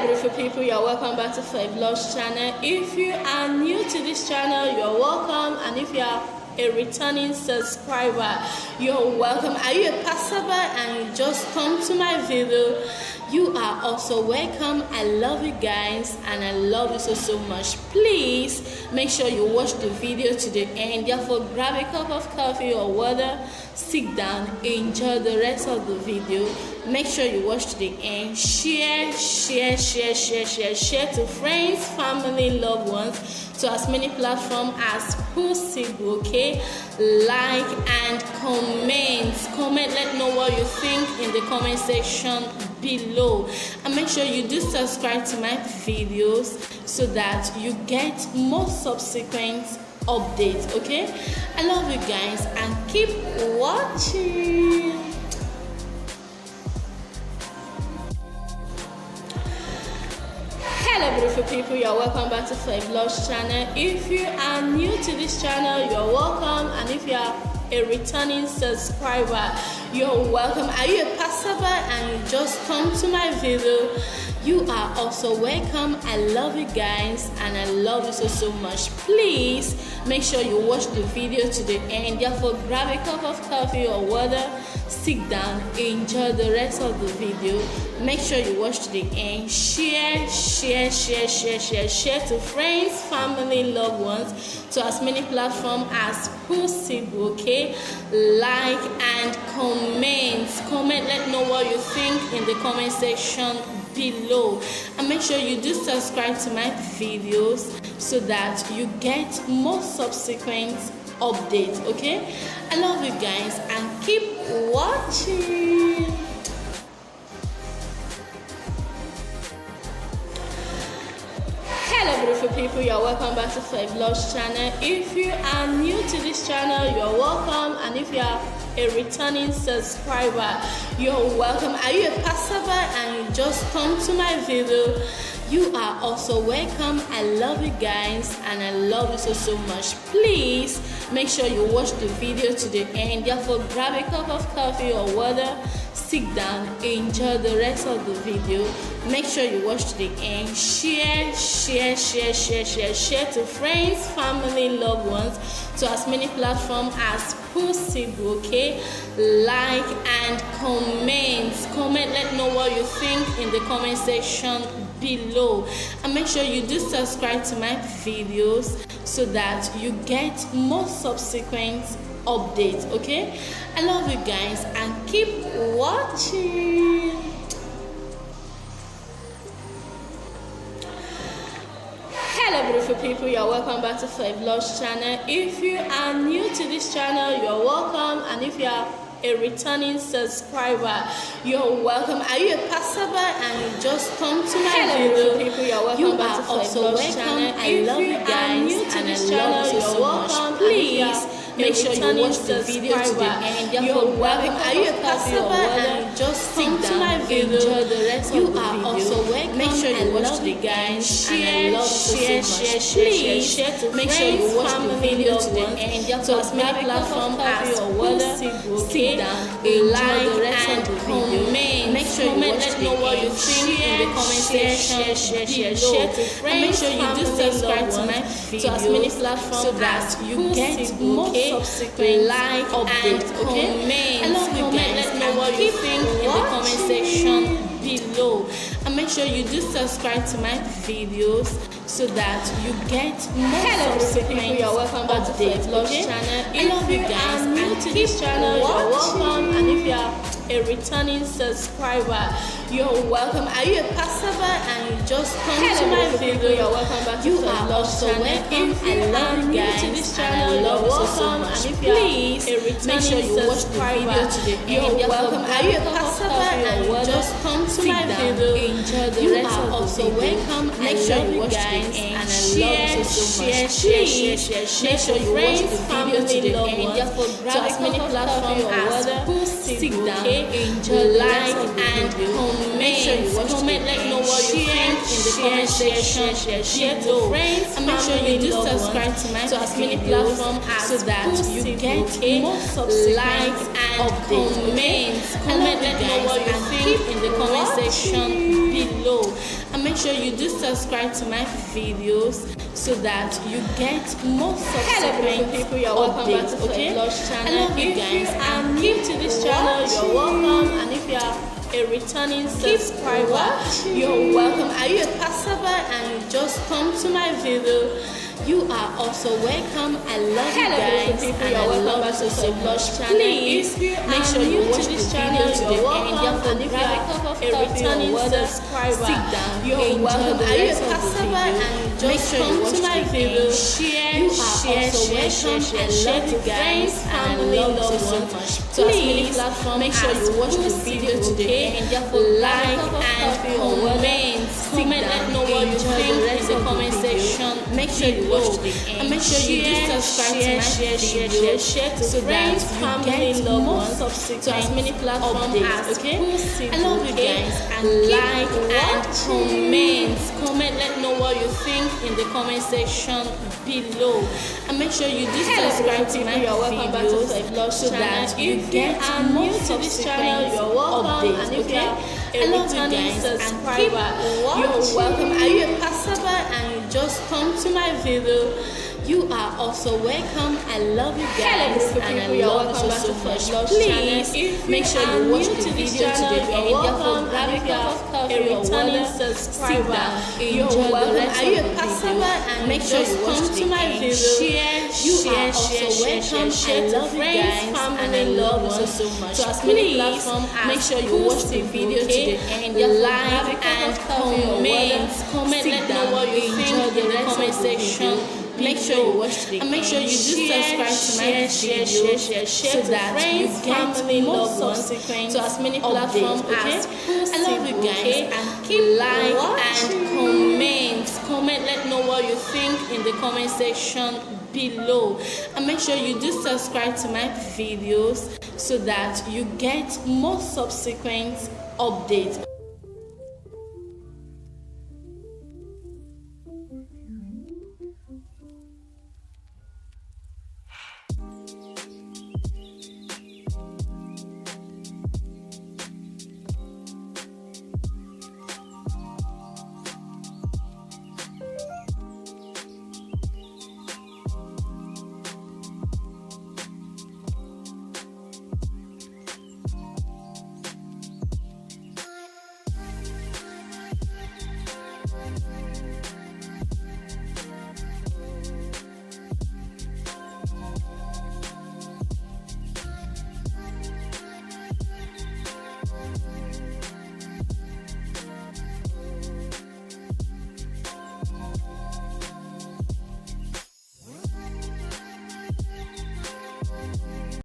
Beautiful people, you're welcome back to Vlog's channel. If you are new to this channel, you're welcome, and if you are a returning subscriber, you're welcome. Are you a passerby and you just come to my video? You are also welcome. I love you guys and I love you so much. Please make sure you watch the video to the end. Therefore, grab a cup of coffee or water, sit down, enjoy the rest of the video. Make sure you watch to the end. Share to friends, family, loved ones, to as many platforms as possible. Okay, like and comment. Let know what you think in the comment section below, and make sure you do subscribe to my videos so that you get more subsequent updates. Okay, I love you guys and keep watching. Hello beautiful people, you're welcome back to Vlog's channel. If you are new to this channel, you're welcome, and if you are a returning subscriber, you're welcome. Are you a passerby and you just come to my video? You are also welcome. I love you guys and I love you so much. Please make sure you watch the video to the end. Therefore, grab a cup of coffee or water, sit down, enjoy the rest of the video. Make sure you watch to the end. Share to friends, family, loved ones, to as many platforms as possible. Okay, like and comment. Let know what you think in the comment section below, and make sure you do subscribe to my videos so that you get more subsequent updates. Okay, I love you guys and keep watching. Hello beautiful people, you're welcome back to Vlog's channel. If you are new to this channel, you're welcome, and if you are a returning subscriber, you're welcome. Are you a passerby and you just come to my video? You are also welcome. I love you guys and I love you so much. Please make sure you watch the video to the end. Therefore, grab a cup of coffee or water, sit down, enjoy the rest of the video. Make sure you watch to the end. Share to friends, family, loved ones, to as many platforms as possible. Okay, like and comment. Let know what you think in the comment section below, and make sure you do subscribe to my videos so that you get more subsequent updates. Okay, I love you guys and keep watching. Hello beautiful people, you're welcome back to Vlog's channel. If you are new to this channel, you're welcome, and if you are a returning subscriber, you're welcome. Are you a passerby and you just come to my video? People, you're welcome. You back to Vlog's channel. I love you guys and I love you so much. Please make sure you watch the video to the end. You're welcome. Are you a passerby and you just come to my video? Enjoy the rest of the video. You are also welcome. Make sure you watch the guys. Share to make sure you watch the video to the end. To as many platforms as possible. Sit down, like and comment. Make sure you watch the end. Share in the comment section below. And make sure you do subscribe to my videos to as many platforms so that you get more subsequent like updates. Okay, I love you guys. Let know what you think in the comment section below, and make sure you do subscribe to my videos so that you get more subsequent. You're welcome back to Vlog's channel. I love you guys and to this channel, you're welcome, and if you are a returning subscriber, you're welcome. Are you a passerby and you just come to my video? You're welcome back to Vlog's channel. If you are new to this channel, you're welcome, and if please make sure you watch the video to the end. You're welcome. Are you a passerby and you just come to my video? Enjoy the rest of the video. Make sure you watch the end and I love you so much. Please make sure you watch the video to the end. Therefore, grab as many platforms as possible. Enjoy, like and comment. Make sure you watch comment. Let know what you think in the comment section. Share to friends, and make sure you do subscribe to my many platforms so that you get more like and comment. Let know what you think in the comment section below, and make sure you do subscribe to my videos so that you get more subsequent people, you're welcome back to okay? channel. I love you guys, and new to this channel, you're welcome. And if you are a returning subscriber, you're welcome. Are you a passerby and you just come to my video? You are also welcome. I love you guys, people, and I love you so much. Please make sure you watch this channel to the end. And if you are a returning subscriber, sit down. You're welcome. Are you a passerby and you just come to my video? You are also welcome. I love you guys, and I love you so much. Please make sure you watch this video to the end. Like and comment. Let know what you think in the comment section. Make sure you watch the end. And make sure you do subscribe to my video, share to so friends, family, loved ones, to as many platforms as okay? I love you guys, and like and comment. Let know what you think in the comment section below, and make sure you do subscribe to my videos so that you get more to this channel. You're welcome, and if you're a returning subscriber, you're welcome. Are you a passerby and you just come to my video? You are also welcome. I love you guys, and I love you so much. Please make sure you watch the video to the end. Therefore, grab a cup of coffee. A returning subscriber, you're welcome. Are you a passerby and make sure you come to my video? You are also welcome. Share to friends, family, and I love you so much. So as many platforms, make sure you watch the video to the end. Like and comment. Let know what you think in the comment section. Make sure you watch the and make sure you do subscribe to my videos so that you get more subsequent to as many platforms as I love you guys, and keep like and comment. Let know what you think in the comment section below, and make sure you do subscribe to my videos so that you get more subsequent updates.